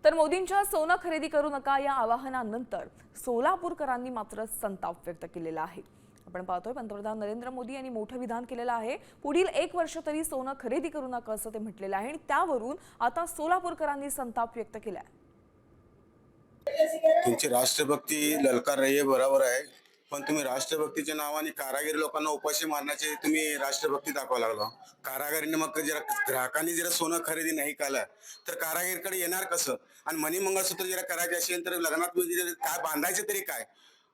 तर मोदींच्या सोनं खरेदी करू नका या आवाहनानंतर सोलापूरकरांनी मात्र संताप व्यक्त केलेला आहे। आपण पाहतोय पंतप्रधान नरेंद्र मोदी यांनी मोठं विधान केलेलं आहे। पुढील 1 वर्ष तरी सोनं खरेदी करू नका असं ते म्हटलेलं आहे आणि त्यावरून आता सोलापूरकरांनी संताप व्यक्त केलाय। तुमची राष्ट्रभक्ती ललकार रही आहे, बरोबर आहे, पण तुम्ही राष्ट्रभक्तीच्या नावाने कारागीर लोकांना उपाशी मारण्याचे तुम्ही राष्ट्रभक्ती दाखवा लागला। कारागिरीने मग जरा ग्राहकांनी जरा सोनं खरेदी नाही केलं तर कारागीरकडे येणार कसं? आणि मणी मंगळसूत्र जरा करायचे असेल तर लग्नात काय बांधायचे तरी काय?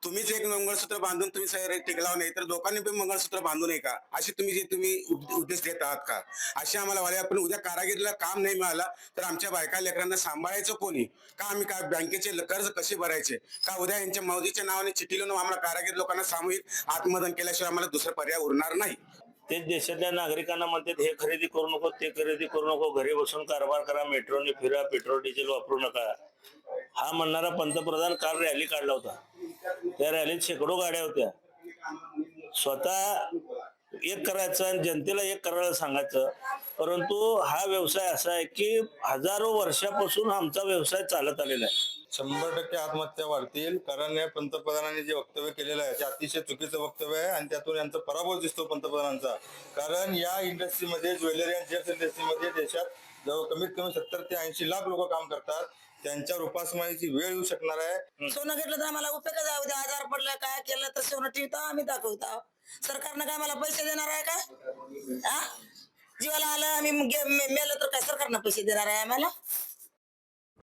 तुम्हीच एक मंगळसूत्र बांधून तुम्ही सगळे टिकलाव नाही तर लोकांनी पण मंगळसूत्र बांधू नये का? अशी तुम्ही उद्देश देत आहात का? असे आम्हाला वाले आपण उद्या कारागिरीला काम नाही मिळाला तर आमच्या बायका लेकरांना सांभाळायचं कोणी? का आम्ही का बँकेचे कर्ज कसे भरायचे? का उद्या यांच्या मोदीच्या नावाने चिठ्ठी लिहून आम्हाला कारागीर लोकांना सामूहिक आत्मदहन केल्याशिवाय आम्हाला दुसरा पर्याय उरणार नाही। तेच देशातल्या नागरिकांना म्हणतात हे खरेदी करू नको, ते खरेदी करू नको, घरी बसून कारभार करा, मेट्रोने फिरा, पेट्रोल डिझेल वापरू नका, हा म्हणणारा पंतप्रधान काल रॅली काढला होता। त्या रॅलीत शेकडो गाड्या होत्या। स्वतः एक करायचं आणि जनतेला एक करायला सांगायचं, परंतु हा व्यवसाय असा आहे की हजारो वर्षापासून आमचा व्यवसाय चालत आलेला आहे। 100% आत्महत्या वाढतील, कारण या पंतप्रधानांनी जे वक्तव्य केलेलं आहे ते अतिशय चुकीचं वक्तव्य आहे आणि त्यातून यांचा पराभव दिसतो पंतप्रधानांचा। कारण या इंडस्ट्रीमध्ये, ज्वेलरी आणि जेम्स इंडस्ट्रीमध्ये देशात जवळ कमीत कमी 70 ते 80 लाख लोक काम करतात। त्यांच्यावर उपासमारीची वेळ येऊ शकणार आहे। सोनं घेतलं तर आम्हाला उपयोग जाऊ द्या, आजार पडलं काय केलं तर सोनं ठेवतो आम्ही दाखवतो। सरकारनं काय मला पैसे देणार आहे का? जीवाला आलं आम्ही मेलं तर काय सरकारनं पैसे देणार आहे आम्हाला?